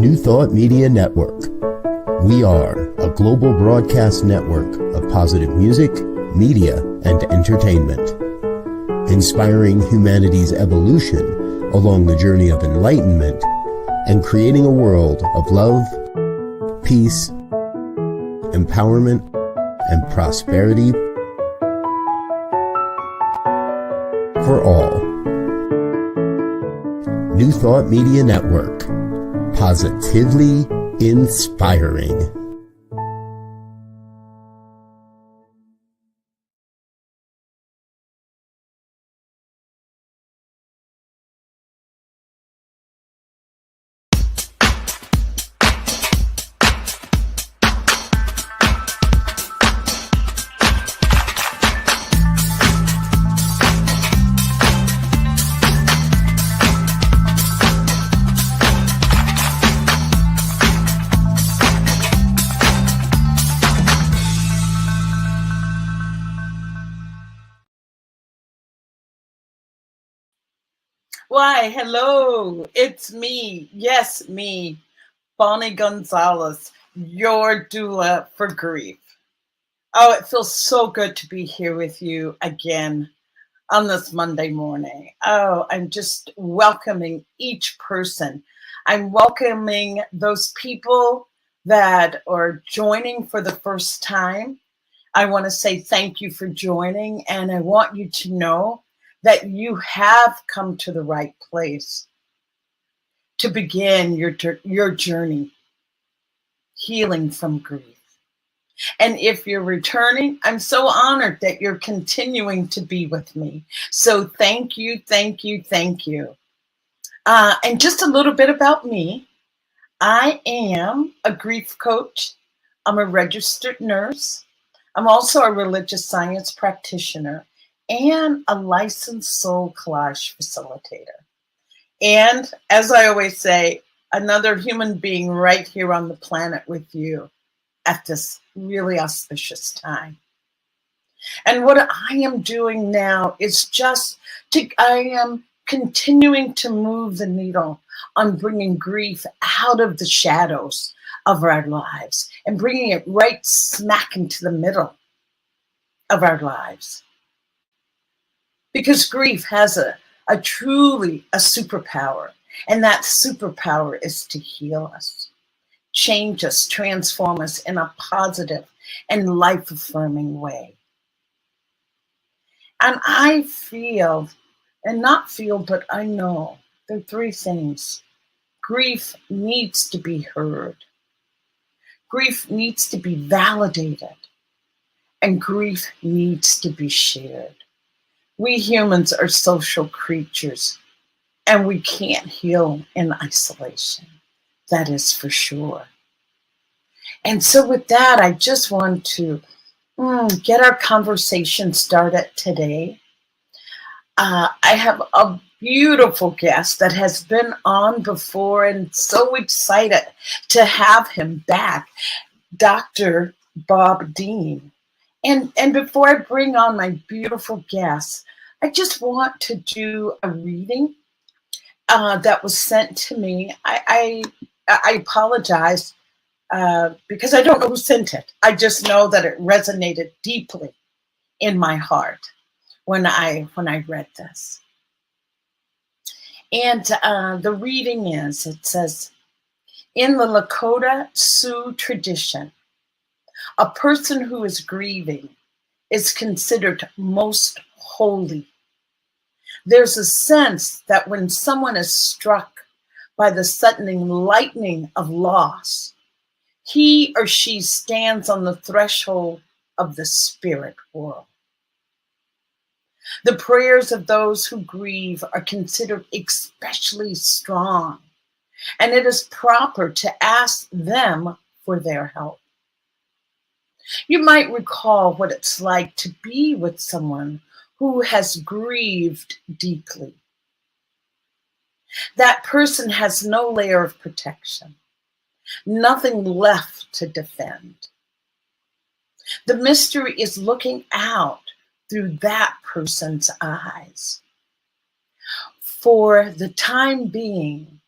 New Thought Media Network. We are a global broadcast network of positive music, media, and entertainment, inspiring humanity's evolution along the journey of enlightenment and creating a world of love, peace, empowerment, and prosperity for all. New Thought Media Network. Positively inspiring. Why, hello, it's me. Yes, me, Bonnie Gonzalez, your doula for grief. Oh, it feels so good to be here with you again on this Monday morning. Oh, I'm just welcoming each person. I'm welcoming those people that are joining for the first time. I want to say thank you for joining, and I want you to know that you have come to the right place to begin your journey, healing from grief. And if you're returning, I'm so honored that you're continuing to be with me. So thank you, thank you, thank you. And just a little bit about me. I am a grief coach. I'm a registered nurse. I'm also a religious science practitioner and a licensed soul collage facilitator. And as I always say, another human being right here on the planet with you at this really auspicious time. And what I am doing now is I am continuing to move the needle on bringing grief out of the shadows of our lives and bringing it right smack into the middle of our lives. Because grief has a truly a superpower, and that superpower is to heal us, change us, transform us in a positive and life-affirming way. And I feel, and not feel, but I know there are three things. Grief needs to be heard. Grief needs to be validated. And grief needs to be shared. We humans are social creatures, and we can't heal in isolation. That is for sure. And so with that, I just want to get our conversation started today. I have a beautiful guest that has been on before, and so excited to have him back, Dr. Bob Dean. And before I bring on my beautiful guest, I just want to do a reading that was sent to me. I apologize because I don't know who sent it. I just know that it resonated deeply in my heart when I read this. And the reading it says, in the Lakota Sioux tradition, a person who is grieving is considered most holy. There's a sense that when someone is struck by the sudden lightning of loss, he or she stands on the threshold of the spirit world. The prayers of those who grieve are considered especially strong, and it is proper to ask them for their help. You might recall what it's like to be with someone who has grieved deeply. That person has no layer of protection, nothing left to defend. The mystery is looking out through that person's eyes. For the time being,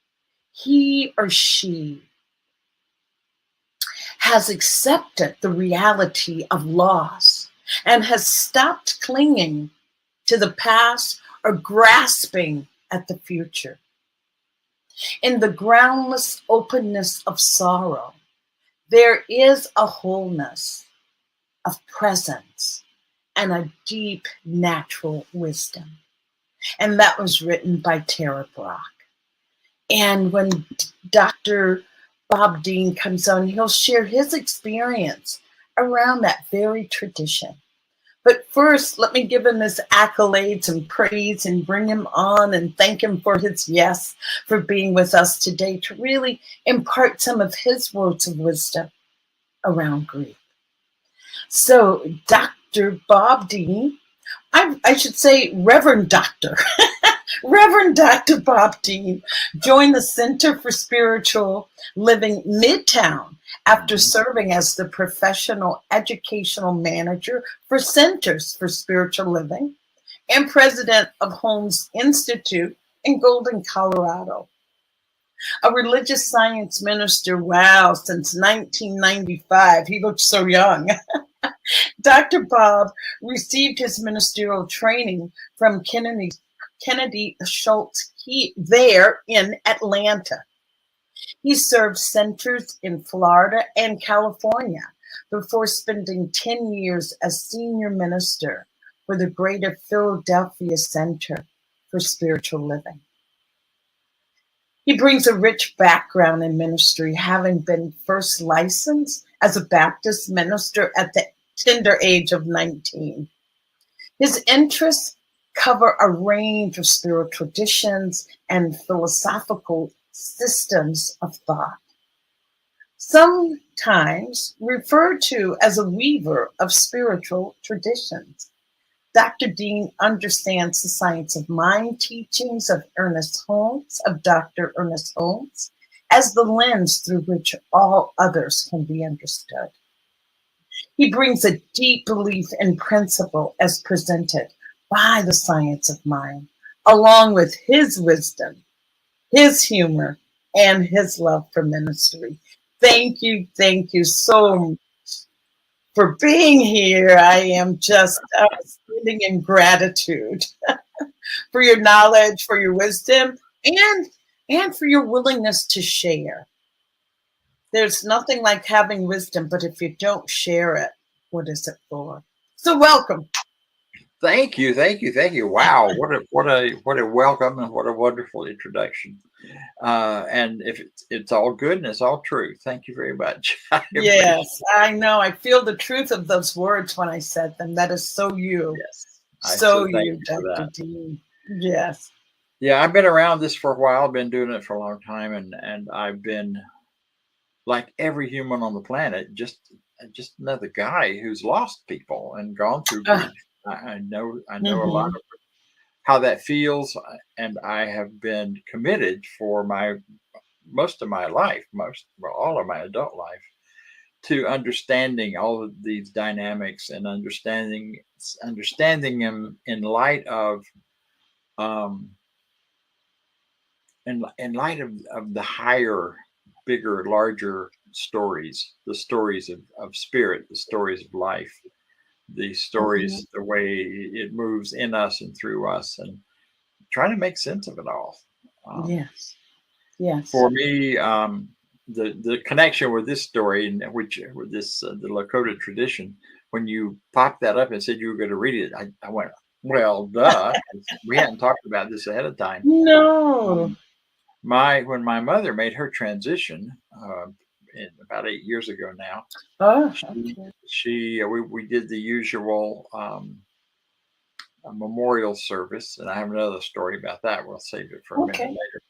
he or she has accepted the reality of loss and has stopped clinging to the past or grasping at the future. In the groundless openness of sorrow, there is a wholeness of presence and a deep natural wisdom. And that was written by Tara Brach. And when Dr. Bob Dean comes on, he'll share his experience around that very tradition. But first, let me give him his accolades and praise and bring him on and thank him for his yes, for being with us today to really impart some of his words of wisdom around grief. So, Dr. Bob Dean, I should say Reverend Doctor, Reverend Dr. Bob Dean joined the Center for Spiritual Living Midtown after serving as the professional educational manager for Centers for Spiritual Living and president of Holmes Institute in Golden, Colorado. A religious science minister, wow, since 1995. He looks so young. Dr. Bob received his ministerial training from Kennedy Schultz there in Atlanta. He served centers in Florida and California before spending 10 years as senior minister for the Greater Philadelphia Center for Spiritual Living. He brings a rich background in ministry, having been first licensed as a Baptist minister at the tender age of 19. His interests cover a range of spiritual traditions and philosophical systems of thought, sometimes referred to as a weaver of spiritual traditions. Dr. Dean understands the science of mind teachings of Dr. Ernest Holmes, as the lens through which all others can be understood. He brings a deep belief in principle as presented by the science of mind, along with his wisdom, his humor, and his love for ministry. Thank you so much for being here. I am just standing in gratitude for your knowledge, for your wisdom, and for your willingness to share. There's nothing like having wisdom, but if you don't share it, what is it for? So welcome. Thank you. Wow, what a welcome and what a wonderful introduction. And if it's all good and it's all true, thank you very much. Yes, I know. I feel the truth of those words when I said them. That is so you. Yes. So you, Dr. Dean. Yes. Yeah, I've been around this for a while. I've been doing it for a long time, and I've been, like every human on the planet, just another guy who's lost people and gone through grief. I know a lot of how that feels, and I have been committed for most of my life, all of my adult life, to understanding all of these dynamics and understanding them in light of the higher, bigger, larger stories, the stories of spirit, the stories of life, the stories, the way it moves in us and through us, and trying to make sense of it all. Yes. For me, the connection with this story, with this the Lakota tradition, when you popped that up and said you were going to read it, I went, well, duh. We hadn't talked about this ahead of time. No. When my mother made her transition, about 8 years ago now, we did the usual memorial service, and I have another story about that. We'll save it for a minute later.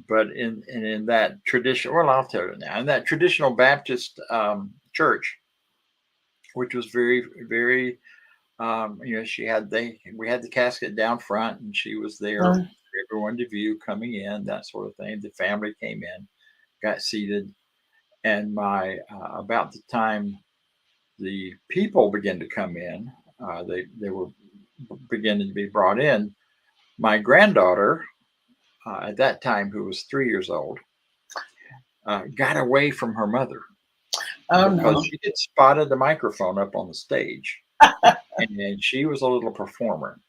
But in that tradition, well, I'll tell you now. In that traditional Baptist church, which was very, very, we had the casket down front, and she was there for everyone to view coming in, that sort of thing. The family came in, got seated, and about the time the people began to come in, they were beginning to be brought in. My granddaughter, at that time, who was 3 years old, got away from her mother Oh because no. she had spotted the microphone up on the stage, and she was a little performer.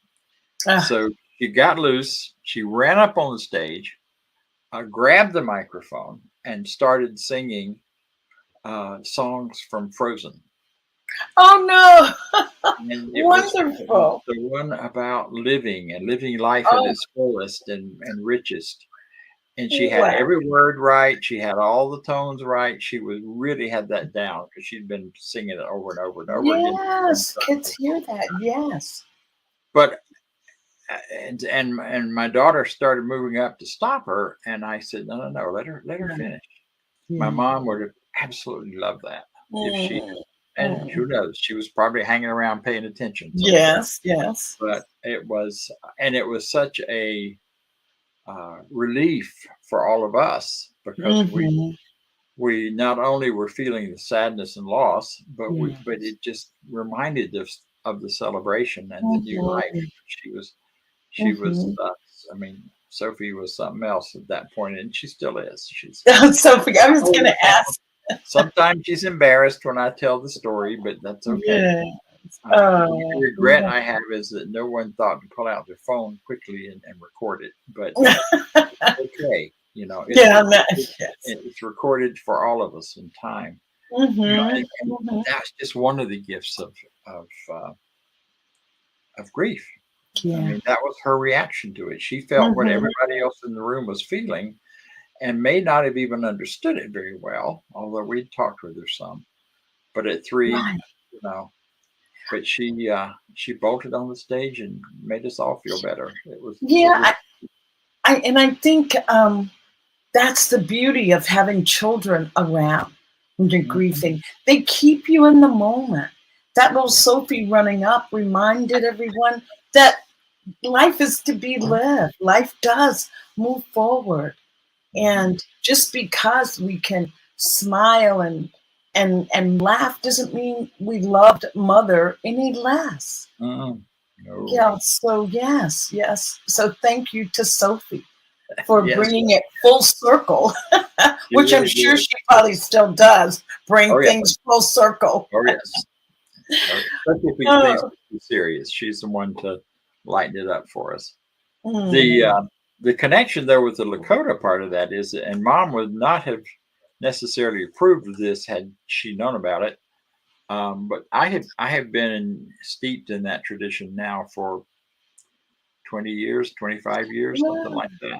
So she got loose. She ran up on the stage, grabbed the microphone, and started singing songs from Frozen. Oh no. And it Wonderful. was the one about living and living life at its fullest and richest. And she had every word right. She had all the tones right. She was really had that down because she'd been singing it over and over and over again. Yes, kids hear that. Yes. But and my daughter started moving up to stop her, and I said, no, let her finish. My mom would have absolutely loved that if she. And who knows? She was probably hanging around paying attention. Yes, yes. But it was such a relief for all of us because we not only were feeling the sadness and loss, but it just reminded us of the celebration and the new life. She was. I mean, Sophie was something else at that point, and she still is. She's Sophie. I was going to ask. Sometimes she's embarrassed when I tell the story, but that's okay. The regret I have is that no one thought to pull out their phone quickly and record it, but it's okay. You know, it's recorded for all of us in time. You know, and that's just one of the gifts of grief. I mean, that was her reaction to it. She felt what everybody else in the room was feeling, and may not have even understood it very well, although we talked with her some. But at 3, you know, but she bolted on the stage and made us all feel better. It was I think that's the beauty of having children around when you're grieving. They keep you in the moment. That little Sophie running up reminded everyone that life is to be lived. Life does move forward. And just because we can smile and laugh doesn't mean we loved mother any less. No. Yeah. So yes. So thank you to Sophie for bringing it full circle, which I'm sure she probably still does bring things full circle. Oh yes. Especially if things are too serious. She's the one to lighten it up for us. The connection there with the Lakota part of that is, and Mom would not have necessarily approved of this had she known about it. But I have been steeped in that tradition now for 20 years, 25 years, something like that.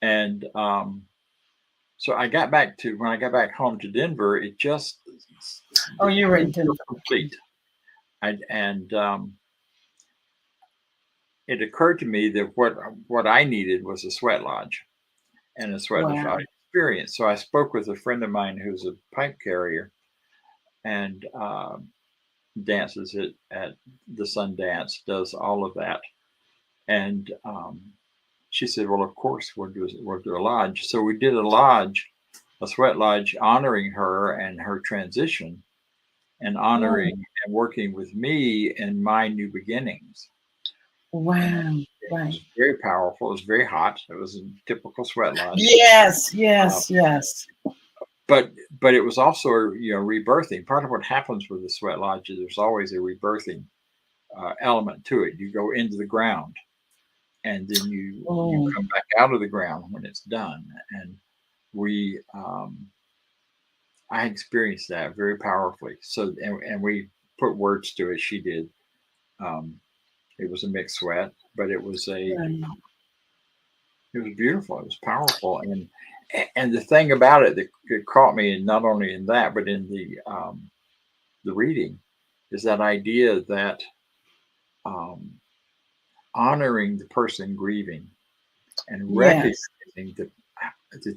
And so when I got back home to Denver, it just you were in Denver. Complete. It occurred to me that what I needed was a sweat lodge and a sweat lodge experience. So I spoke with a friend of mine who's a pipe carrier and dances at the Sundance, does all of that. And she said, well, of course, we'll do a lodge. So we did a sweat lodge honoring her and her transition and honoring and working with me in my new beginnings. Wow. It was very powerful. It was very hot. It was a typical sweat lodge. Yes. But it was also, rebirthing. Part of what happens with the sweat lodge is there's always a rebirthing element to it. You go into the ground, and then you come back out of the ground when it's done. And I experienced that very powerfully. So, and we put words to it. She did. It was a mixed sweat, but it was it was beautiful. It was powerful. And the thing about it that caught me, and not only in that, but in the reading, is that idea that honoring the person grieving and recognizing that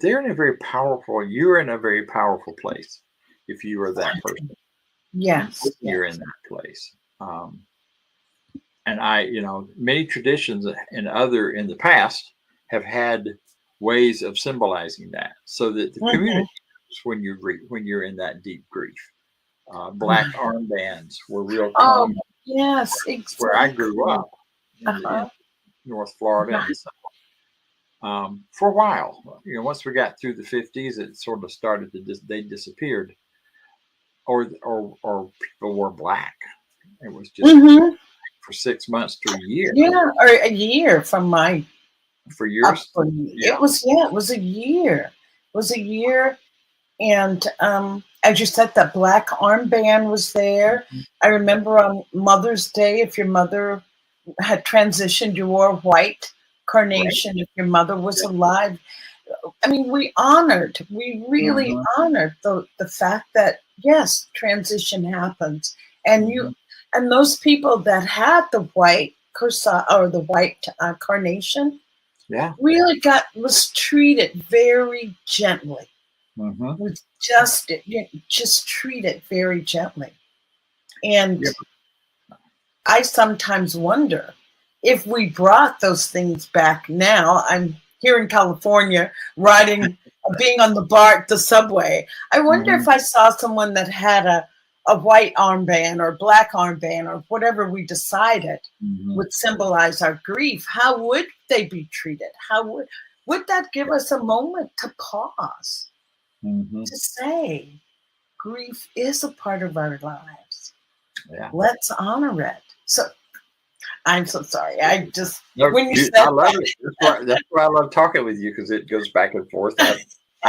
they're in a very powerful, you're in a very powerful place if you are that person. Yes. You're in that place. And many traditions in the past have had ways of symbolizing that, so that the community when you're in that deep grief. Black armbands were real common. Yes, exactly. Where I grew up in North Florida. for a while. Once we got through the 50s, it sort of started to they disappeared, or people wore black. It was just for 6 months to a year. Yeah, or a year from my for years. Yeah. It was a year. It was a year, and as you said, that black armband was there. I remember on Mother's Day, if your mother had transitioned, you wore white carnation. Right. If your mother was alive, I mean, we really honored the fact that yes, transition happens, and and those people that had the white corsage or the white carnation, really was treated very gently. Was just treated very gently, and I sometimes wonder if we brought those things back now. I'm here in California, being on the subway. I wonder if I saw someone that had a white armband or black armband or whatever we decided would symbolize our grief. How would they be treated? How would that give us a moment to pause, to say, grief is a part of our lives. Yeah. Let's honor it. So I'm so sorry. I just when you said I love it. That's why I love talking with you, because it goes back and forth. I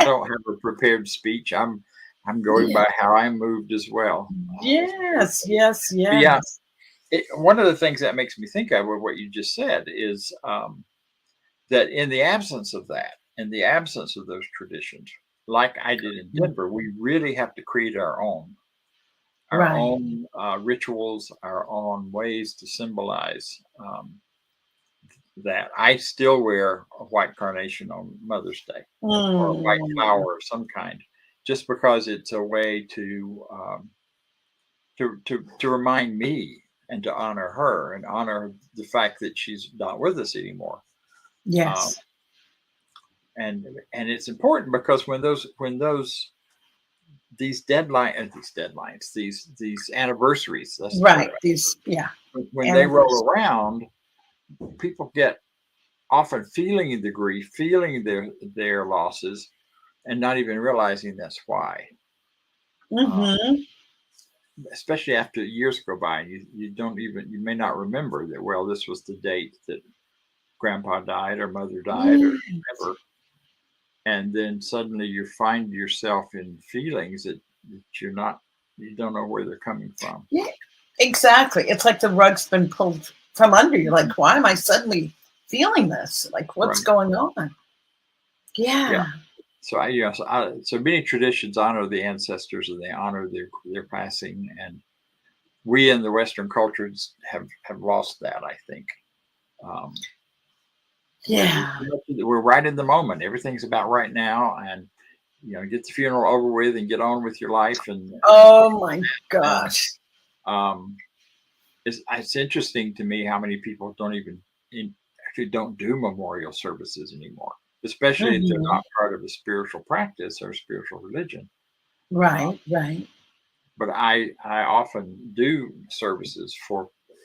don't have a prepared speech. I'm going by how I'm moved as well. Yes. Yeah. One of the things that makes me think of what you just said is that in the absence of that, in the absence of those traditions, like I did in Denver, we really have to create our own rituals, our own ways to symbolize that. I still wear a white carnation on Mother's Day or a white flower of some kind, just because it's a way to remind me and to honor her and honor the fact that she's not with us anymore. Yes. And it's important because when these anniversaries, when they roll around, people get often feeling the grief, feeling their losses, and not even realizing that's why. Especially after years go by, and you may not remember that. Well, this was the date that Grandpa died or Mother died or whatever. And then suddenly you find yourself in feelings that you don't know where they're coming from. Yeah, exactly. It's like the rug's been pulled from under you. Like, why am I suddenly feeling this? Like, what's going on? Yeah. So many traditions honor the ancestors and they honor their passing, and we in the Western cultures have lost that, I think. We're right in the moment. Everything's about right now, and get the funeral over with and get on with your life. And oh my gosh, it's interesting to me how many people actually don't do memorial services anymore, especially if they're not part of a spiritual practice or spiritual religion. Right. But I often do services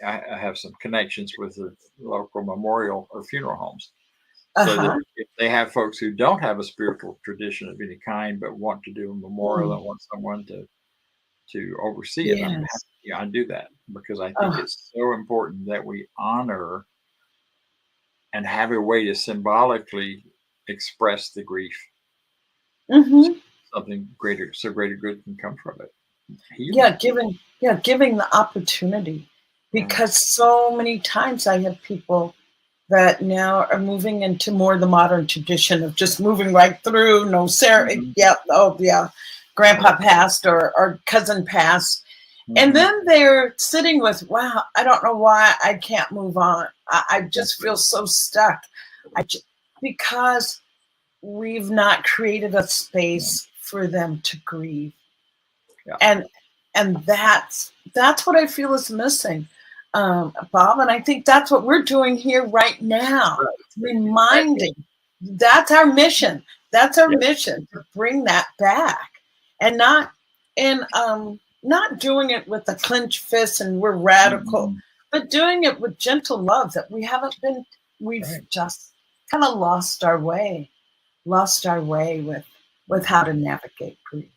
I have some connections with the local memorial or funeral homes. So that if they have folks who don't have a spiritual tradition of any kind, but want to do a memorial and want someone to oversee it, I do that because I think it's so important that we honor and have a way to symbolically express the grief. Something greater, so greater good can come from it. Giving the opportunity. Because so many times I have people that now are moving into more the modern tradition of just moving right through, no ceremony. Grandpa passed or cousin passed. And then they're sitting with, wow, I don't know why I can't move on. I just feel so stuck. Because we've not created a space for them to grieve. Yeah. And that's what I feel is missing. Bob, and I think that's what we're doing here right now, reminding. That's our mission. That's our mission, to bring that back, and not doing it with a clenched fist and we're radical, but doing it with gentle love that we've just kind of lost our way with how to navigate grief.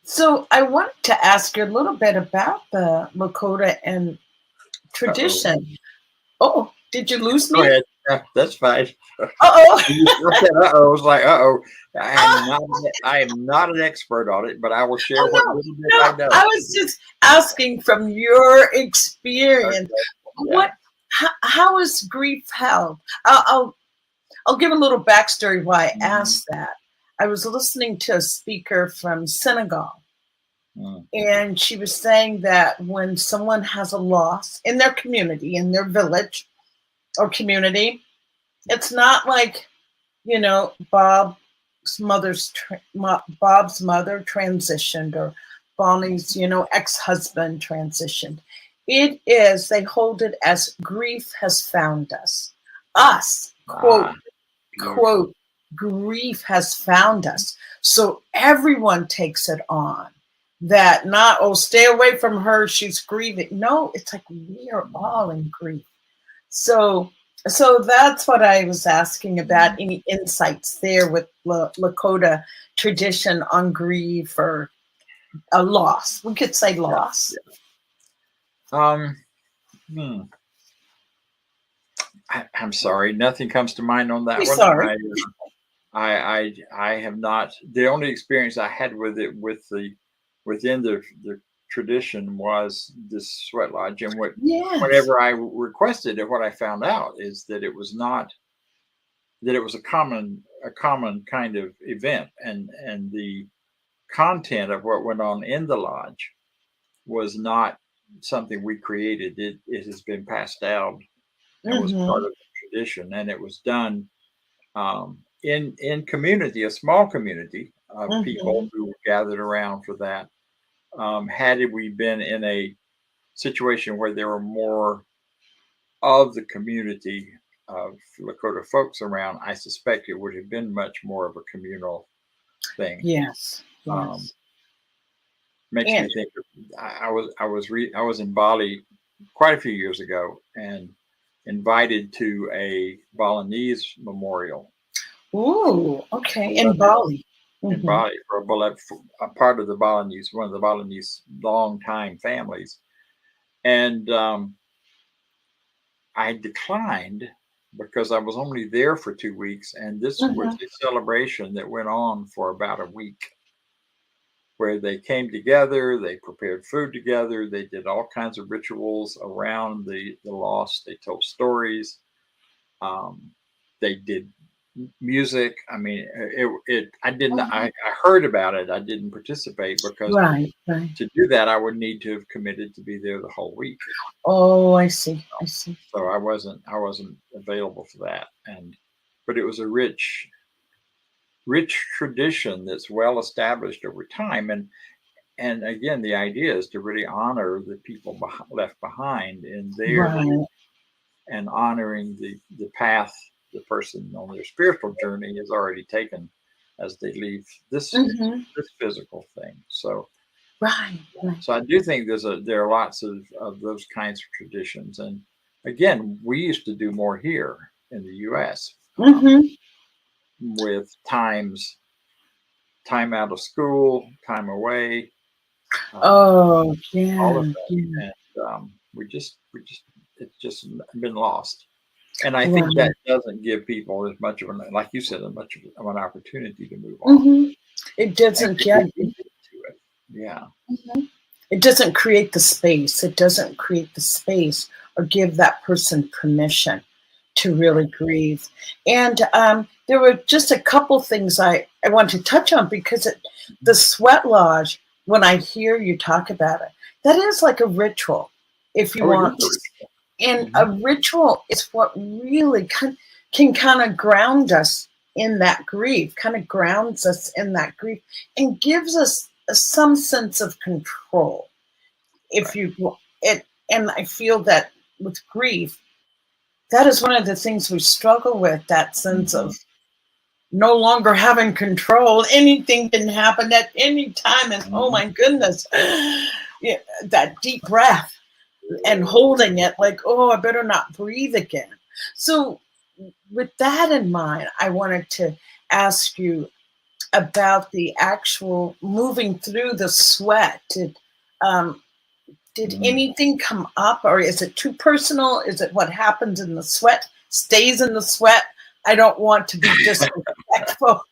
So I wanted to ask you a little bit about the Lakota and tradition. Oh, did you lose me? Go ahead. Yeah, that's fine. Uh-oh. I was like, uh-oh. I am not an expert on it, but I will share what little bit I know. I was just asking from your experience. Okay. Yeah. How is grief held? I'll give a little backstory why I asked that. I was listening to a speaker from Senegal, and she was saying that when someone has a loss in their community, in their village or community, it's not like, you know, Bob's mother transitioned, or Bonnie's, you know, ex-husband transitioned. It is, they hold it as grief has found us. Us, quote, quote, grief has found us. So everyone takes it on. That not, oh, stay away from her, she's grieving. No, it's like we are all in grief. So that's what I was asking about. Any insights there with Lakota tradition on grief or a loss? We could say loss. I'm sorry, nothing comes to mind on that one. Sorry. I have not. The only experience I had with it within the tradition was this sweat lodge, and whenever I requested it, what I found out is that it was not, that it was a common kind of event, and the content of what went on in the lodge was not something we created. It has been passed down and was part of the tradition, and it was done in community, a small community of people who were gathered around for that. Had we been in a situation where there were more of the community of Lakota folks around, I suspect it would have been much more of a communal thing. Yes. Makes me think I was in Bali quite a few years ago and invited to a Balinese memorial. Ooh, okay, in Bali. In Bali for a part of the Balinese, one of the Balinese long-time families. And I declined because I was only there for 2 weeks. And this was a celebration that went on for about a week, where they came together, they prepared food together, they did all kinds of rituals around the loss, they told stories, they did music. I mean, I heard about it. I didn't participate because to do that, I would need to have committed to be there the whole week. Oh, I see. So I wasn't available for that. But it was a rich tradition that's well established over time. And again, the idea is to really honor the people left behind in their and honoring the path the person on their spiritual journey has already taken as they leave this physical thing. So so I do think there are lots of those kinds of traditions. And again, we used to do more here in the US with time out of school, time away. All of that. And it's just been lost. And I think that doesn't give people as much of an, like you said, of an opportunity to move on. It doesn't get It doesn't create the space. It doesn't create the space or give that person permission to really grieve. And there were just a couple things I want to touch on, because the sweat lodge, when I hear you talk about it, that is like a ritual, if you want to. And a ritual is what really can kind of ground us in that grief, and gives us some sense of control. And I feel that with grief, that is one of the things we struggle with, that sense of no longer having control. Anything can happen at any time, and oh my goodness, that deep breath and holding it like, oh, I better not breathe again. So with that in mind, I wanted to ask you about the actual moving through the sweat. Did anything come up, or is it too personal? Is it what happens in the sweat stays in the sweat? I don't want to be disrespectful.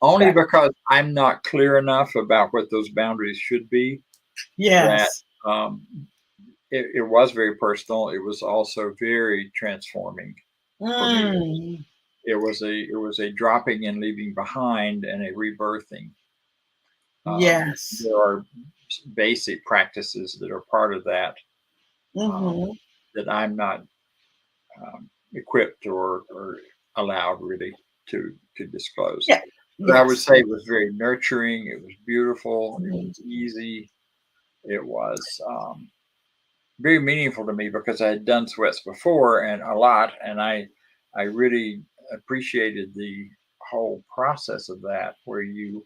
Only because I'm not clear enough about what those boundaries should be. Yes. That it was very personal. It was also very transforming for me. It was a dropping and leaving behind and a rebirthing. Yes. There are basic practices that are part of that that I'm not equipped or allowed really to disclose. Yeah. But I would say it was very nurturing. It was beautiful. It was easy. It was very meaningful to me because I had done sweats before and a lot, and I really appreciated the whole process of that, where you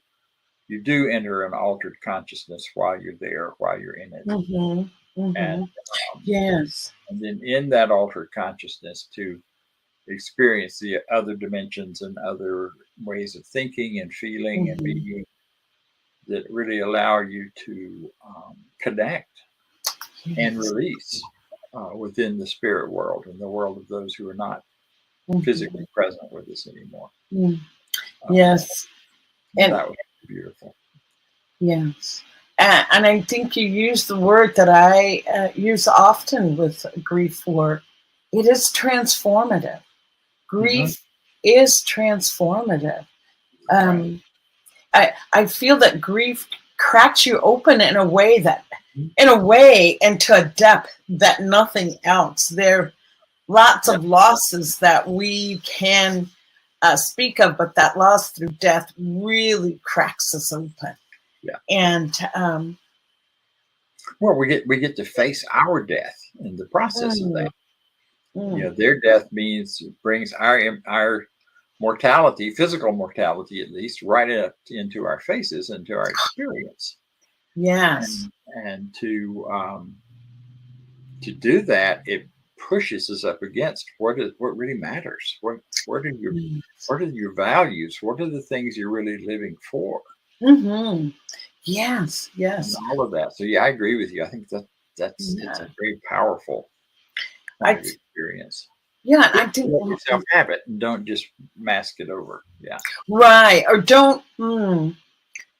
do enter an altered consciousness while you're there, while you're in it. And yes, and then in that altered consciousness to experience the other dimensions and other ways of thinking and feeling and being that really allow you to connect and release within the spirit world and the world of those who are not physically present with us anymore. Yes. And that was beautiful. Yes. And I think you use the word that I use often with grief work. It is transformative. Grief is transformative. I feel that grief cracks you open in a way into a depth that nothing else. There are lots of losses that we can speak of, but that loss through death really cracks us open. Yeah. And well, we get to face our death in the process of that. You know, their death brings our mortality, physical mortality at least, right up into our faces, into our experience. Yes. And to do that, it pushes us up against what really matters. What are your values? What are the things you're really living for? Yes. And all of that. So yeah, I agree with you. I think it's a very powerful experience. Yeah, I think let yourself have it and don't just mask it over. Yeah. Right. Or don't.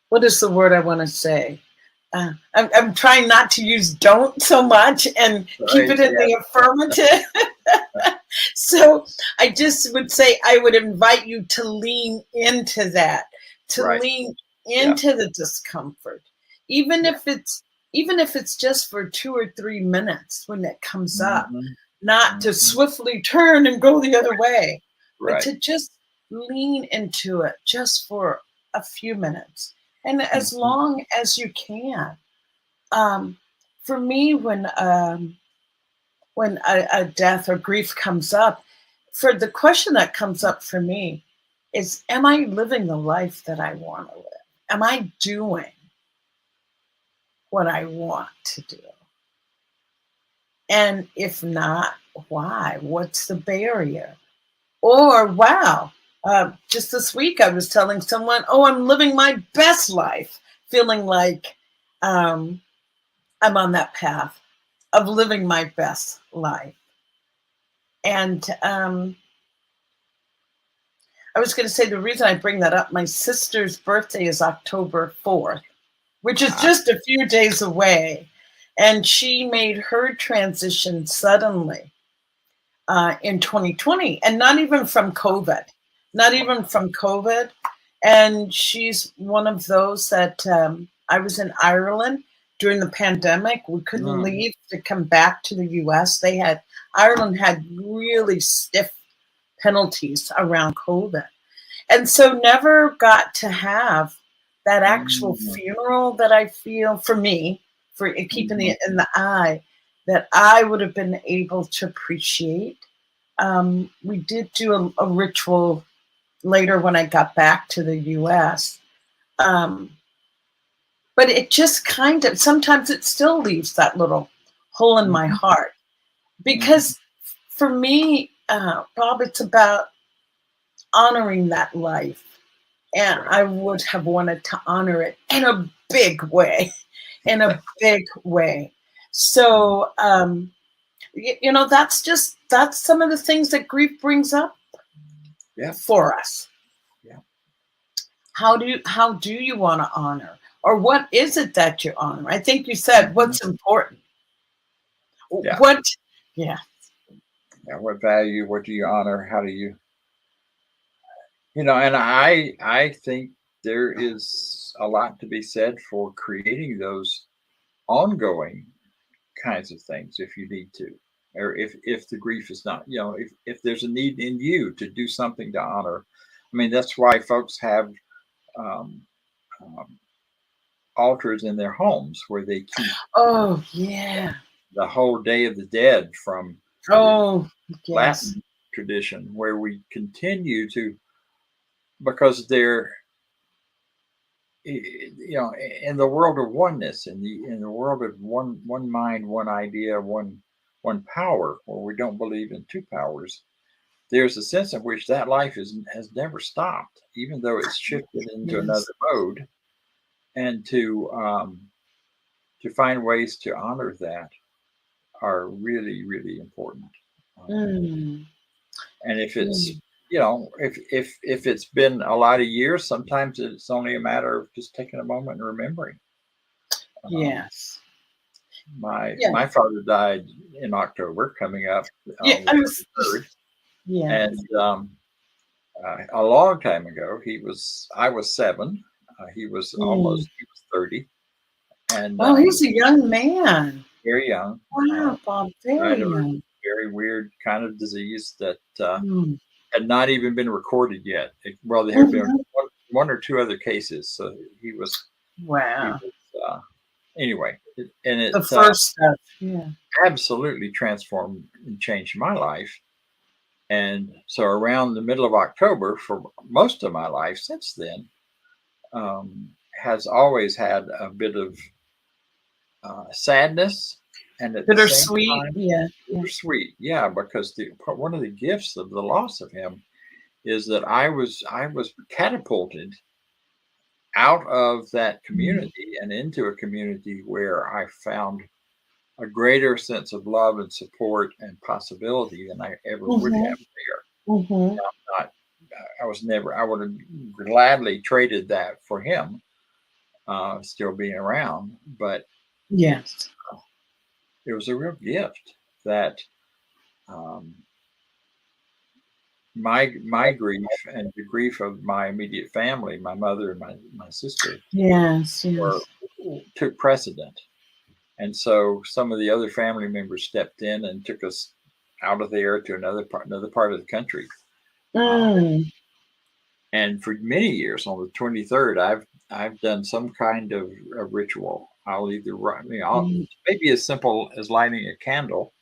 What is the word I want to say? I'm trying not to use "don't" so much and keep it in the affirmative. So I just would say I would invite you to lean into that, lean into the discomfort, even if it's just for 2 or 3 minutes when it comes up, not to swiftly turn and go the other way, but to just lean into it just for a few minutes, and as long as you can. For me, when a death or grief comes up, for the question that comes up for me is, am I living the life that I want to live? Am I doing what I want to do? And if not, why? What's the barrier? Or, wow, just this week I was telling someone, oh, I'm living my best life, feeling like I'm on that path of living my best life. And I was going to say, the reason I bring that up, my sister's birthday is October 4th, which is just a few days away. And she made her transition suddenly in 2020, and not even from COVID. And she's one of those that I was in Ireland during the pandemic. We couldn't leave to come back to the US. Ireland had really stiff penalties around COVID. And so never got to have that actual funeral that I feel, for me, for keeping it in the eye, that I would have been able to appreciate. We did do a ritual later when I got back to the US. But it just kind of, sometimes it still leaves that little hole in my heart. Because for me, Bob, it's about honoring that life. And I would have wanted to honor it in a big way, in a big way. So, that's some of the things that grief brings up for us. Yeah. How do you want to honor, or what is it that you honor? I think you said what's important. Yeah. What value, what do you honor, how do you, and I think there is a lot to be said for creating those ongoing kinds of things if you need to, or if the grief is not, if there's a need in you to do something to honor. I mean, that's why folks have altars in their homes where they keep the whole Day of the Dead from Latin tradition, where we continue to, because they're, in the world of oneness, in the world of one mind, one idea, one power, where we don't believe in two powers, there's a sense in which that life has never stopped, even though it's shifted into another mode, and to find ways to honor that are really, really important. And if it's if it's been a lot of years, sometimes it's only a matter of just taking a moment and remembering. Yes. My father died in October, coming up. And a long time ago, I was 7. He was 30. And he's a young man. Very young. Wow, Bob, very young. Very weird kind of disease that had not even been recorded yet. There had been one or two other cases. So he was. Wow. Anyway, and it the first stuff. Absolutely transformed and changed my life. And so around the middle of October, for most of my life since then, has always had a bit of sadness, and at bittersweet. The same time, bittersweet, because one of the gifts of the loss of him is that I was catapulted out of that community and into a community where I found a greater sense of love and support and possibility than I ever would have there. I would have gladly traded that for him still being around, but it was a real gift that my grief and the grief of my immediate family, my mother and my sister, took precedent. And so some of the other family members stepped in and took us out of there to another part of the country. And for many years, on the 23rd, I've done some kind of a ritual. I'll either write, maybe as simple as lighting a candle.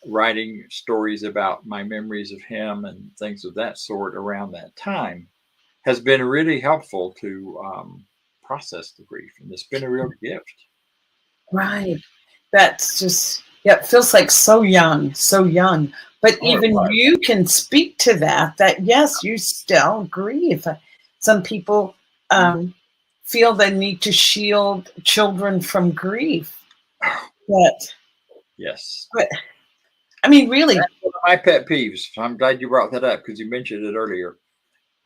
Writing stories about my memories of him and things of that sort around that time has been really helpful to process the grief, and it's been a real gift. Right. That's just, it feels like so young, but even you can speak to that yes, you still grieve. Some people feel they need to shield children from grief, but I mean, really, that's one of my pet peeves. I'm glad you brought that up because you mentioned it earlier,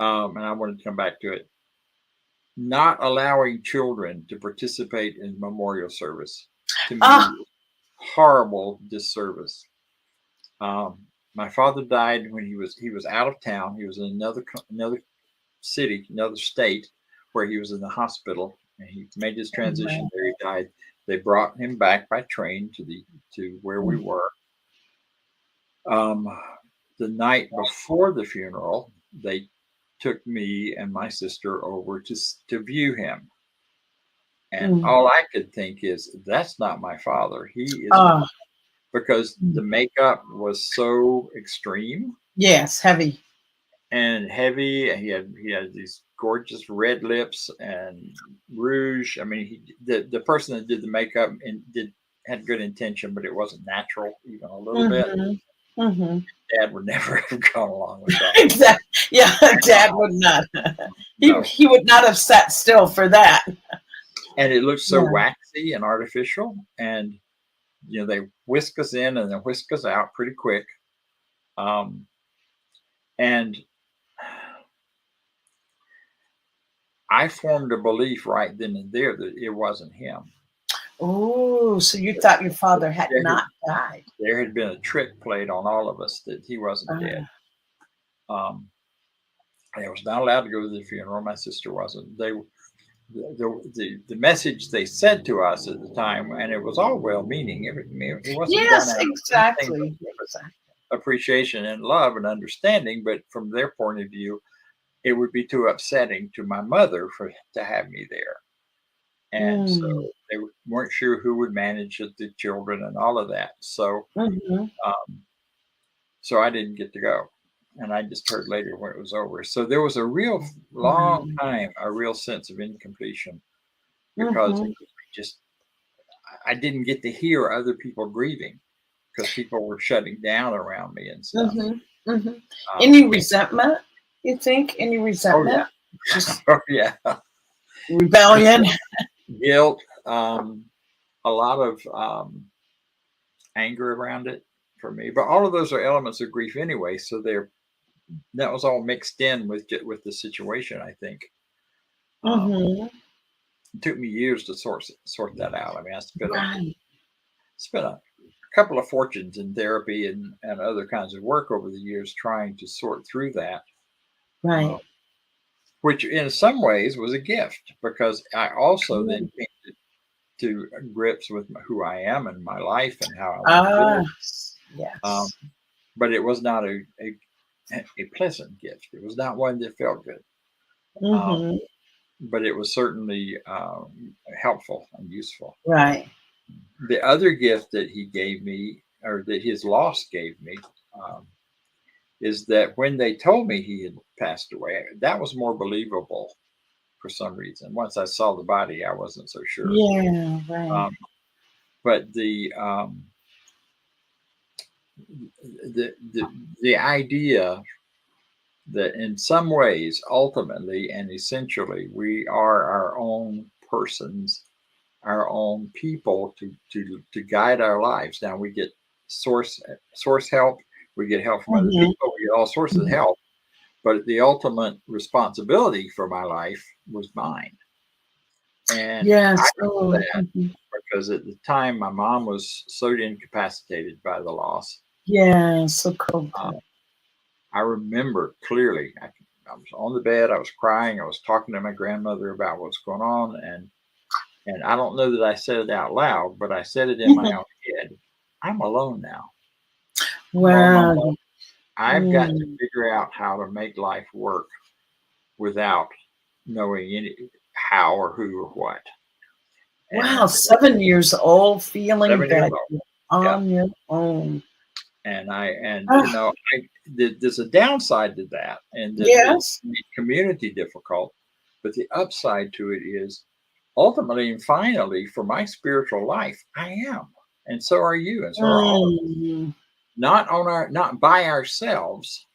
and I wanted to come back to it. Not allowing children to participate in memorial service, to me, horrible disservice. My father died when he was out of town. He was in another city, another state, where he was in the hospital, and he made his transition there. He died. They brought him back by train to where we were. The night before the funeral, they took me and my sister over to view him. And all I could think is, that's not my father. He is because the makeup was so extreme. Yes, heavy. And heavy. He had these gorgeous red lips and rouge. I mean, the person that did the makeup and had good intention, but it wasn't natural even a little bit. Mm-hmm. Dad would never have gone along with that. Exactly. Yeah, Dad would not. No. He would not have sat still for that. And it looked so waxy and artificial. And, you know, they whisk us in and then whisk us out pretty quick. And I formed a belief right then and there that it wasn't him. Oh, so you thought your father had not died. There had been a trick played on all of us that he wasn't dead. I was not allowed to go to the funeral. My sister wasn't. The message they said to us at the time, and it was all well-meaning. It wasn't yes, done out exactly. appreciation and love and understanding, but from their point of view, it would be too upsetting to my mother to have me there. And so they weren't sure who would manage the children and all of that. So, so I didn't get to go. And I just heard later when it was over. So there was a real long time, a real sense of incompletion because I didn't get to hear other people grieving because people were shutting down around me and stuff. Any resentment, you think? Any resentment? Oh, yeah. Rebellion? Guilt, a lot of anger around it for me. But all of those are elements of grief anyway. So that was all mixed in with the situation, I think. It took me years to sort that out. I mean, I spent a couple of fortunes in therapy and other kinds of work over the years trying to sort through that. Right. Which in some ways was a gift because I also then came to grips with who I am and my life and how I want to live. Yes. But it was not a pleasant gift. It was not one that felt good. But it was certainly helpful and useful. Right. The other gift that he gave me, or that his loss gave me, is that when they told me he had passed away, that was more believable for some reason. Once I saw the body, I wasn't so sure. Yeah, right. But the idea that in some ways, ultimately and essentially, we are our own persons, our own people to guide our lives. Now we get source help, we get help from other people, we get all sorts of help, but the ultimate responsibility for my life was mine. And I know that because at the time my mom was so incapacitated by the loss. Yeah, so cool. I remember clearly, I was on the bed, I was crying, I was talking to my grandmother about what's going on, and I don't know that I said it out loud, but I said it in my own head. I'm alone now. Wow. I've got to figure out how to make life work without knowing how or who or what. Wow, 7 years old, feeling that you're on your own. And you know, there's a downside to that, and that makes community difficult. But the upside to it is, ultimately and finally, for my spiritual life, I am, and so are you, and so are all of us. Not by ourselves,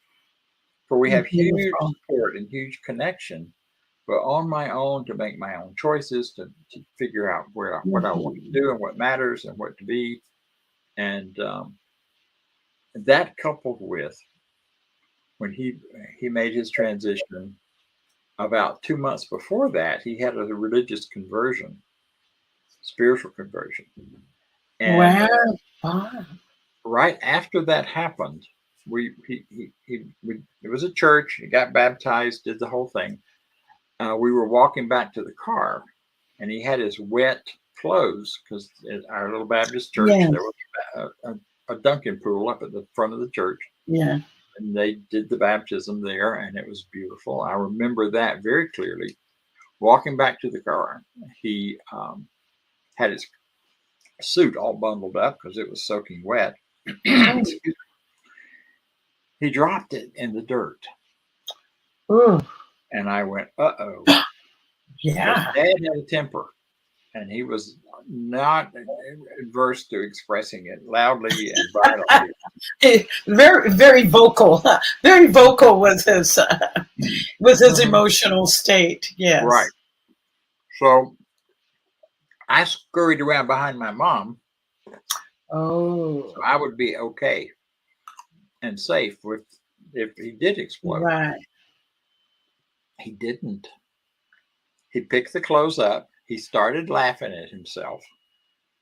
for we have huge support and huge connection, but on my own to make my own choices, to figure out what I want to do and what matters and what to be, and that coupled with when he made his transition, about 2 months before that, he had a religious conversion, spiritual conversion. And right after that happened, it was a church, he got baptized, did the whole thing. We were walking back to the car, and he had his wet clothes, because at our little Baptist church, there was a dunking pool up at the front of the church. Yeah. And they did the baptism there, and it was beautiful. I remember that very clearly. Walking back to the car, he had his suit all bundled up because it was soaking wet. He dropped it in the dirt. And I went, uh-oh. Yeah. But Dad had a temper, and he was not adverse to expressing it loudly and violently. Very, very vocal. Very vocal was his emotional state. Yes. Right. So I scurried around behind my mom. Oh. So I would be okay and safe if he did explode. Right. He didn't. He picked the clothes up. He started laughing at himself.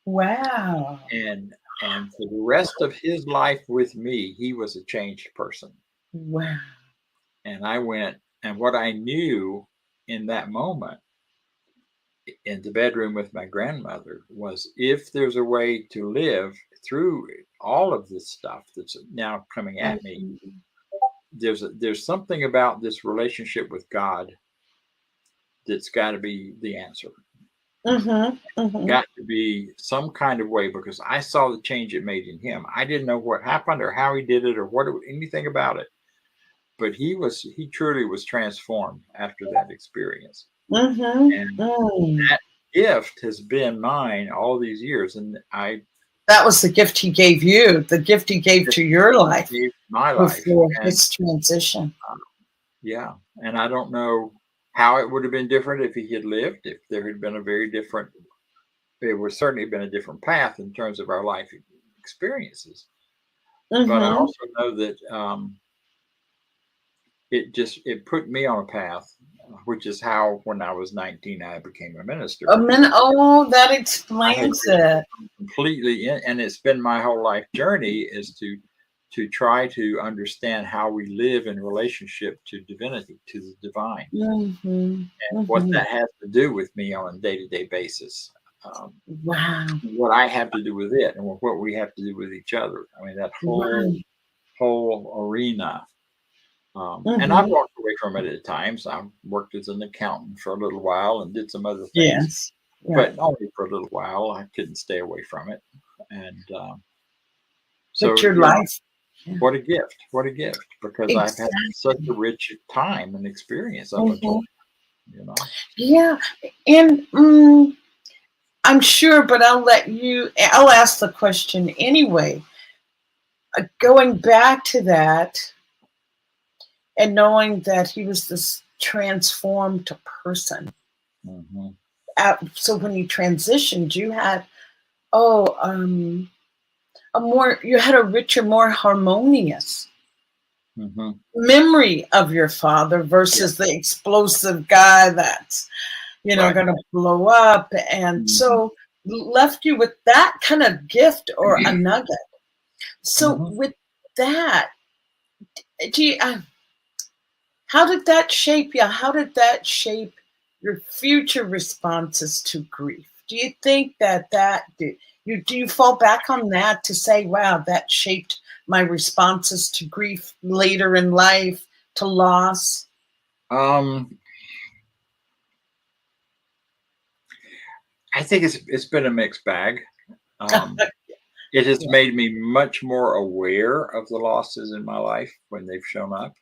Wow. And for the rest of his life with me, he was a changed person. Wow. And I went, and what I knew in that moment in the bedroom with my grandmother was, if there's a way to live through all of this stuff that's now coming at me, there's something about this relationship with God that's got to be the answer. Got to be some kind of way, because I saw the change it made in him. I didn't know what happened or how he did it or anything about it, but he truly was transformed after that experience. And that gift has been mine all these years. And that was the gift he gave you, the gift he gave to your life, my life, before his transition. Yeah. And I don't know how it would have been different if he had lived, if there had been there would certainly have been a different path in terms of our life experiences. But I also know that it put me on a path, which is how, when I was 19, I became a minister. Oh, that explains it. Completely, and it's been my whole life journey is to try to understand how we live in relationship to divinity, to the divine, and what that has to do with me on a day-to-day basis. Wow. What I have to do with it, and what we have to do with each other. I mean, that whole arena. And I've walked away from it at times. I worked as an accountant for a little while and did some other things. Yes. But only for a little while. I couldn't stay away from it. And so your life. What a gift. What a gift. Because I've had such a rich time and experience up until now, Yeah. And I'm sure, but I'll ask the question anyway. Going back to that and knowing that he was this transformed person. So when you transitioned, you had, you had a richer, more harmonious memory of your father versus the explosive guy that's, going to blow up. And so left you with that kind of gift or a nugget. So with that, how did that shape you? How did that shape your future responses to grief? Do you think do you fall back on that to say, wow, that shaped my responses to grief later in life, to loss? I think it's been a mixed bag. It has made me much more aware of the losses in my life when they've shown up.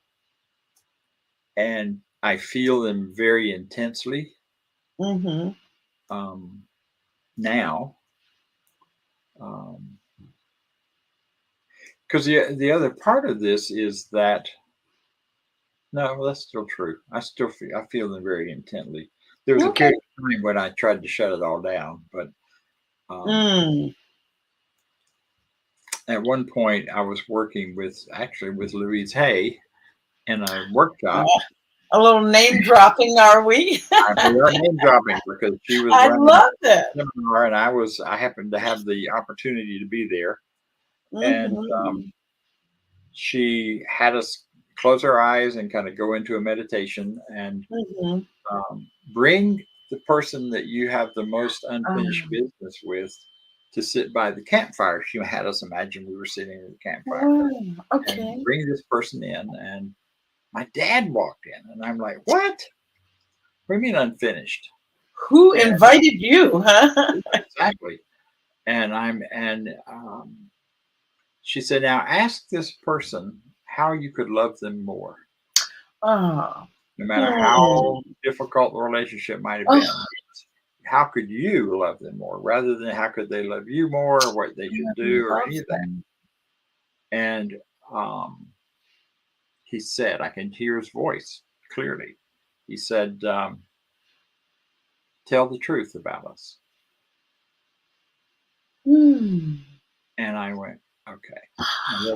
And I feel them very intensely now. Because the other part of this is that, no, that's still true. I feel them very intently. There was a period of time when I tried to shut it all down, but at one point I was working with Louise Hay in a workshop. A little name dropping, are we? We are name dropping because she was. I love it. Seminar, and I happened to have the opportunity to be there, and she had us close our eyes and kind of go into a meditation and bring the person that you have the most unfinished business with to sit by the campfire. She had us imagine we were sitting at the campfire. And bring this person in, and my dad walked in, and I'm like, "What? What do you mean unfinished? Who invited you?" Huh? Exactly. And she said, "Now ask this person how you could love them more. No matter how difficult the relationship might have been, how could you love them more, rather than how could they love you more, or what they should do, or any of that. And he said, I can hear his voice clearly. He said, tell the truth about us. Mm. And I went, okay.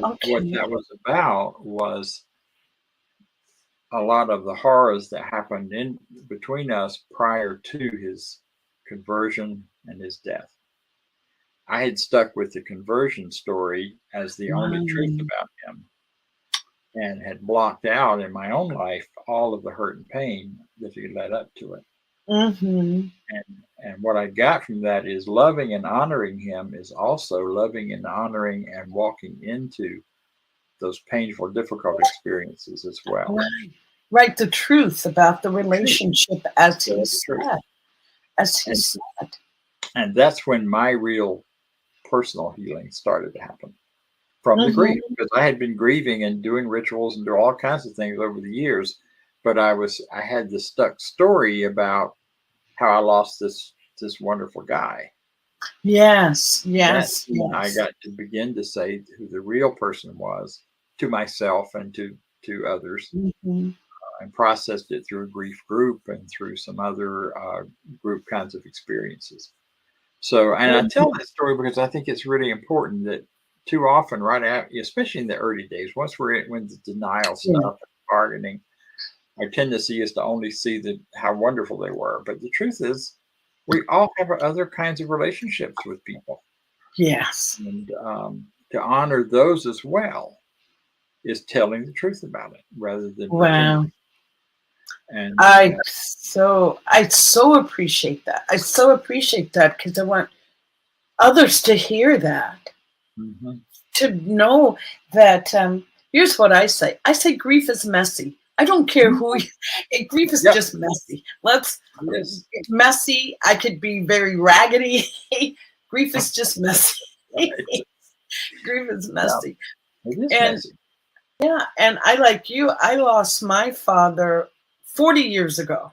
What that was about was a lot of the horrors that happened in between us prior to his conversion and his death. I had stuck with the conversion story as the only truth about him, and had blocked out in my own life all of the hurt and pain that had led up to it. Mm-hmm. And what I got from that is loving and honoring him is also loving and honoring and walking into those painful, difficult experiences as well. Right, the truth about the relationship, as he said. And that's when my real personal healing started to happen, from the grief, because I had been grieving and doing rituals and doing all kinds of things over the years, but I had this stuck story about how I lost this wonderful guy. Yes. I got to begin to say who the real person was to myself and to others, and processed it through a grief group and through some other group kinds of experiences. So, and I tell that story because I think it's really important that too often, right after, especially in the early days, once when the denial stuff, bargaining, our tendency is to only see how wonderful they were. But the truth is, we all have other kinds of relationships with people. Yes. And to honor those as well is telling the truth about it rather than pretending. And I so appreciate that. I so appreciate that, because I want others to hear that, to know that. Here's what I say. I say grief is messy. I don't care who grief is just messy. It's messy. I could be very raggedy. Grief is just messy. Grief is messy. It is messy. Yeah, and I, like you, I lost my father 40 years ago.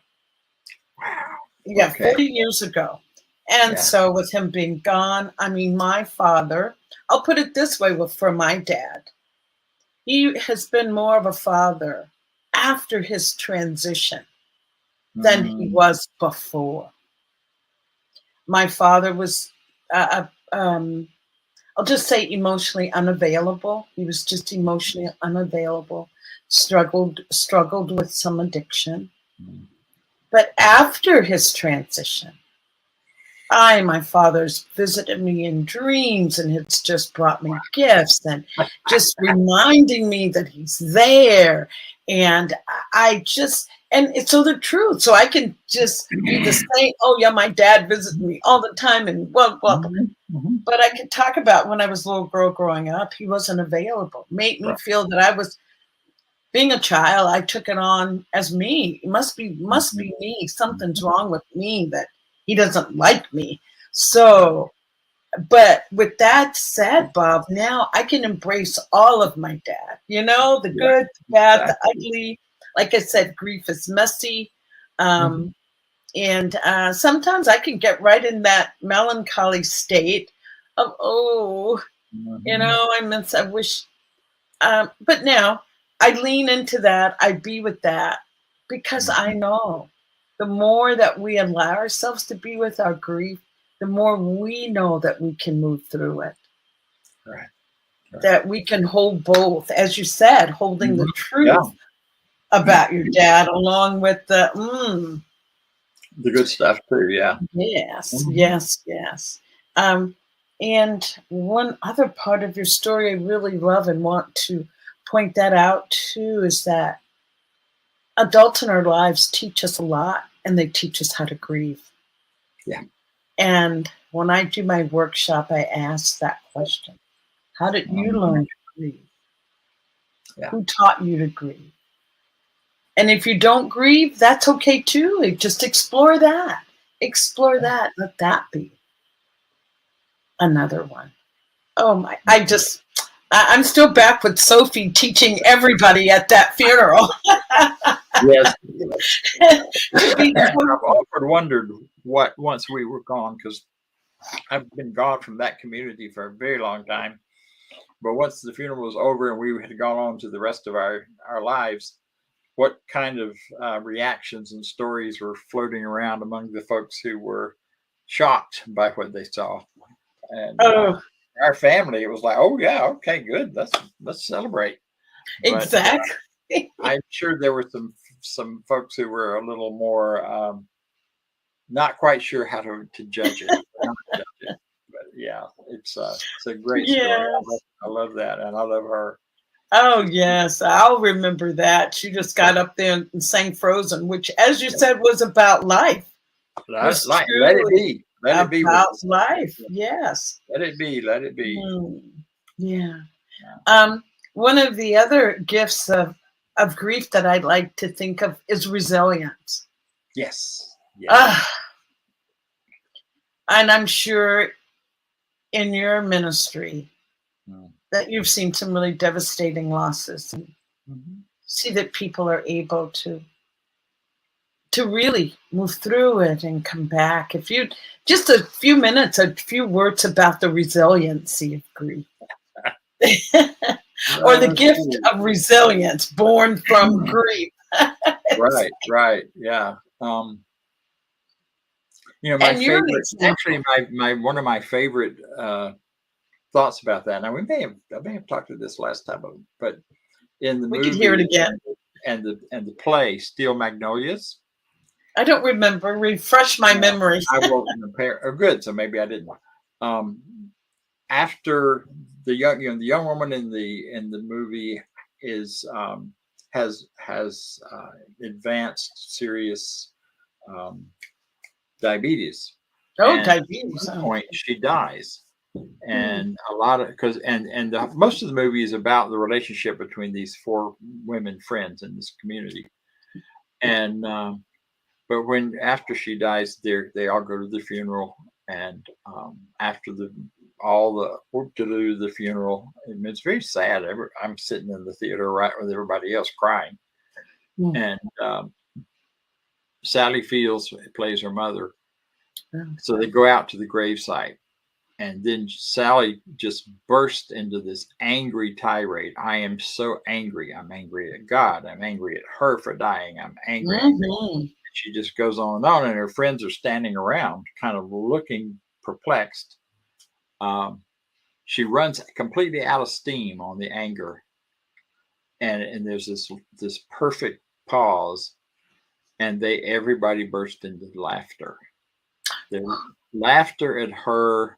Wow. Yeah, 40 years ago. And so with him being gone, I mean, my father, I'll put it this way for my dad, he has been more of a father after his transition than he was before. My father was, I'll just say, emotionally unavailable. He was just emotionally unavailable, struggled with some addiction. But after his transition, my father's visited me in dreams, and it's just brought me gifts and just reminding me that he's there. And so the truth. So I can just be the same. Oh yeah, my dad visited me all the time, and blah, blah, blah. But I could talk about when I was a little girl growing up, he wasn't available. Made me feel that I was, being a child, I took it on as me. It must be me. Something's wrong with me, that he doesn't like me. So, but with that said, Bob, now I can embrace all of my dad, the good, the bad, the ugly. Like I said, grief is messy. And sometimes I can get right in that melancholy state of, I wish, but now I lean into that. I be with that, because I know the more that we allow ourselves to be with our grief, the more we know that we can move through it. Right. That we can hold both, as you said, holding the truth about your dad along with the good stuff too. Yeah. Yes. Yes. And one other part of your story I really love and want to point that out too is that adults in our lives teach us a lot, and they teach us how to grieve. Yeah. And when I do my workshop, I ask that question: how did you learn to grieve? Yeah. Who taught you to grieve? And if you don't grieve, that's okay too. Just explore that. Let that be another one. Oh my, I'm still back with Sophie teaching everybody at that funeral. Yes. To be I've often wondered what once we were gone, because I've been gone from that community for a very long time. But once the funeral was over and we had gone on to the rest of our lives, what kind of reactions and stories were floating around among the folks who were shocked by what they saw? And our family, it was like, oh yeah, okay, good, let's celebrate. But, exactly. I'm sure there were some folks who were a little more not quite sure how to judge it. But yeah, it's a great story. I love that, and I love her. Oh yes, I'll remember that. She just got up there and sang Frozen, which, as you said, was about life. Let it be. Let it be about life. Yes. Let it be. Let it be. Yeah. One of the other gifts of grief that I like to think of is resilience. Yes. And I'm sure in your ministry that you've seen some really devastating losses, and see that people are able to really move through it and come back. If you just a few minutes, a few words about the resiliency of grief. Or the gift of resilience born from grief. Right. Yeah. My favorite, actually, my one of my favorite thoughts about that. Now, I may have talked to this last time, but in the movie, we could hear it again. And the play Steel Magnolias. I don't remember. Refresh my memory. I will compare. Oh, good. So maybe I didn't. After the young woman in the movie is has advanced serious diabetes. Diabetes. At one point, she dies, and a lot of most of the movie is about the relationship between these four women friends in this community, and but after she dies, they all go to the funeral, and after all the work to do the funeral, and it's very sad. I'm sitting in the theater right with everybody else crying, and Sally Fields plays her mother. So they go out to the gravesite, and then Sally just burst into this angry tirade. I am so angry. I'm angry at God. I'm angry at her for dying. I'm angry. Angry. She just goes on, and her friends are standing around, kind of looking perplexed. She runs completely out of steam on the anger, and there's this perfect pause, and everybody burst into laughter. Their laughter at her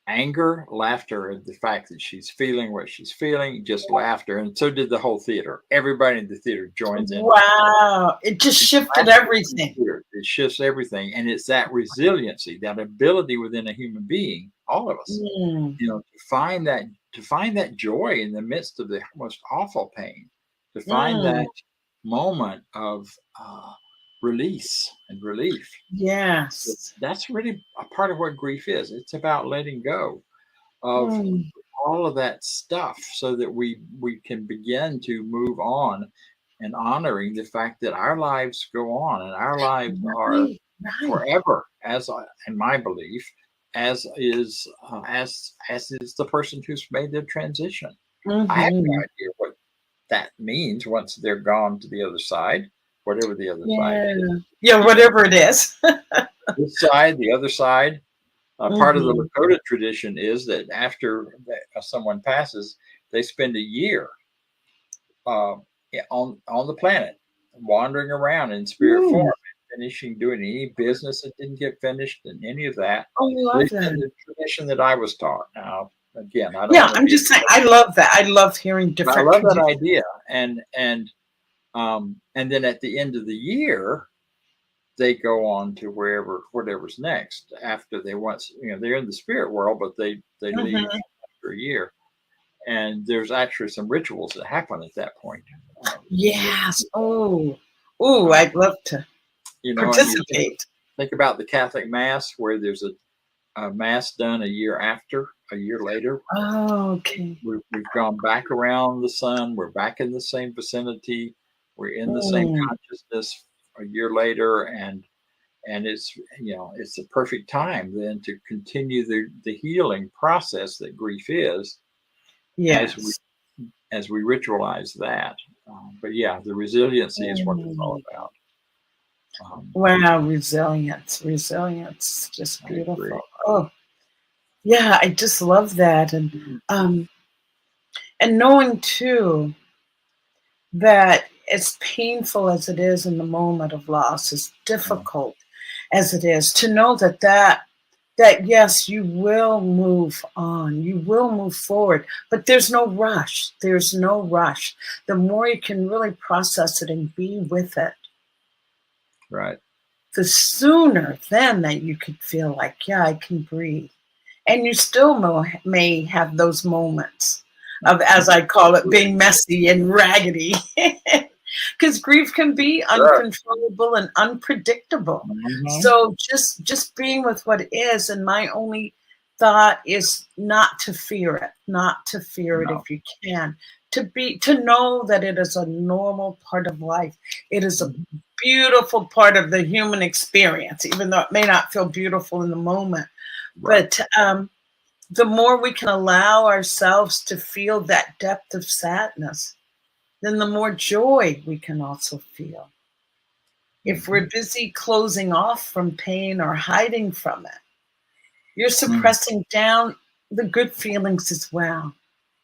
anger, laughter at the fact that she's feeling what she's feeling, just laughter. And so did the whole theater. Everybody in the theater joins in. Wow. It just shifted everything. It shifts everything. And it's that resiliency, that ability within a human being, all of us, to find that joy in the midst of the most awful pain, to find that moment of release and relief. Yes. That's really a part of what grief is. It's about letting go of all of that stuff so that we can begin to move on and honoring the fact that our lives go on and our lives are forever, as in my belief, as is the person who's made the transition. I have no idea what that means once they're gone to the other side. Whatever the other side is. Yeah, whatever it is. This side, the other side. Part of the Lakota tradition is that after someone passes, they spend a year on the planet, wandering around in spirit form, doing any business that didn't get finished, and any of that. Oh, I love that. The tradition that I was taught. Now, again, I don't. Yeah, I'm just saying. I love that. I love hearing different. I love that idea, and then at the end of the year, they go on to whatever's next after they they're in the spirit world, but they leave after a year. And there's actually some rituals that happen at that point. Yes. I'd love to participate. Think about the Catholic Mass, where there's a Mass done a year later. Oh, okay. We've gone back around the sun. We're back in the same vicinity. We're in the same consciousness a year later, and it's, you know, it's the perfect time then to continue the healing process that grief is, as we ritualize that. But yeah, the resiliency is what it's all about. Wow, resilience, just beautiful. Oh, yeah, I just love that, and knowing too that as painful as it is in the moment of loss, as difficult as it is, to know that yes, you will move on, you will move forward, but there's no rush. There's no rush. The more you can really process it and be with it, right, the sooner then that you could feel like, yeah, I can breathe. And you still may have those moments of, as I call it, being messy and raggedy. Because grief can be uncontrollable and unpredictable. So just being with what is, and my only thought is not to fear it, if you can. To know that it is a normal part of life. It is a beautiful part of the human experience, even though it may not feel beautiful in the moment. But the more we can allow ourselves to feel that depth of sadness, then the more joy we can also feel. If we're busy closing off from pain or hiding from it, you're suppressing down the good feelings as well.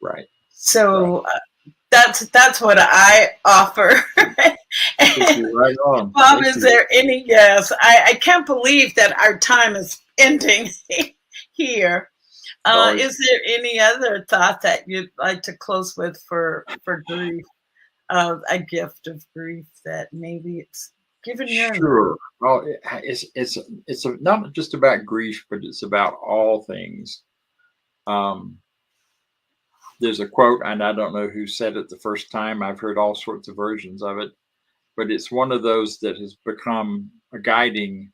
Right. So that's what I offer. Right on. Bob, is there any? Yes, I can't believe that our time is ending here. Is there any other thought that you'd like to close with for grief? A gift of grief that maybe it's given your life? Sure. Well, it's not just about grief, but it's about all things. There's a quote, and I don't know who said it the first time. I've heard all sorts of versions of it, but it's one of those that has become a guiding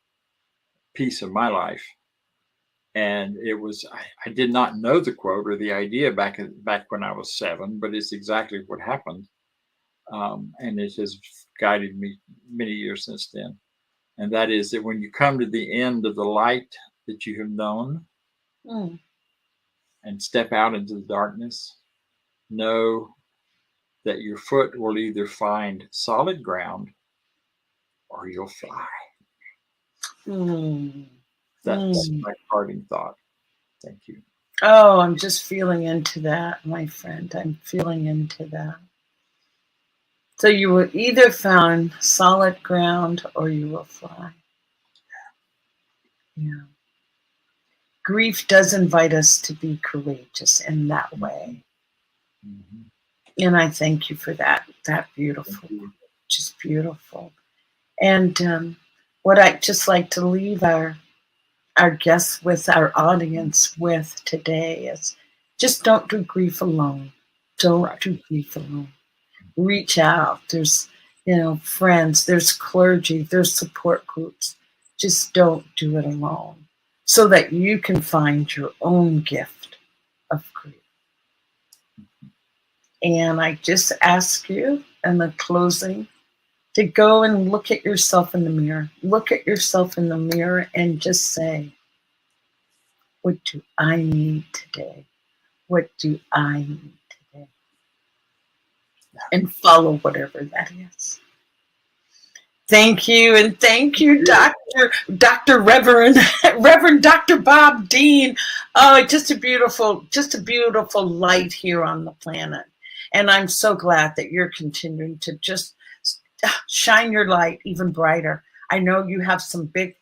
piece of my life. And it was, I did not know the quote or the idea back when I was 7, but it's exactly what happened. And it has guided me many years since then. And that is that when you come to the end of the light that you have known and step out into the darkness, know that your foot will either find solid ground or you'll fly. That's my parting thought. Thank you. Oh, I'm just feeling into that, my friend. I'm feeling into that. So you will either find solid ground or you will fly. Yeah. Grief does invite us to be courageous in that way. And I thank you for that. That beautiful, just beautiful. And what I'd just like to leave our guests with, our audience with today, is just don't do grief alone. Don't do grief alone. Reach out. There's, friends, there's clergy, there's support groups. Just don't do it alone, so that you can find your own gift of grief. And I just ask you in the closing to go and look at yourself in the mirror. Look at yourself in the mirror and just say, what do I need today? What do I need today? And follow whatever that is. Thank you, and thank you, Dr. Reverend Dr. Bob Dean. Oh, just a beautiful light here on the planet. And I'm so glad that you're continuing to just shine your light even brighter. I know you have some big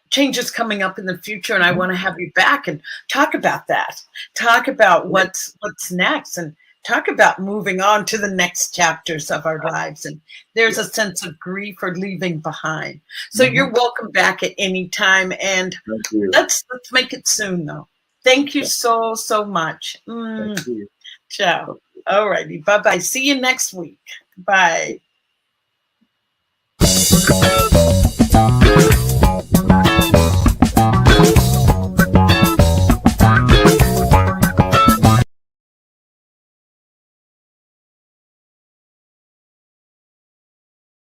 changes coming up in the future, and I want to have you back and talk about that. Talk about what's next, and talk about moving on to the next chapters of our lives. And there's a sense of grief or leaving behind. So you're welcome back at any time. And let's make it soon, though. Thank you so much. Thank you. Ciao. All righty. Bye-bye. See you next week. Bye.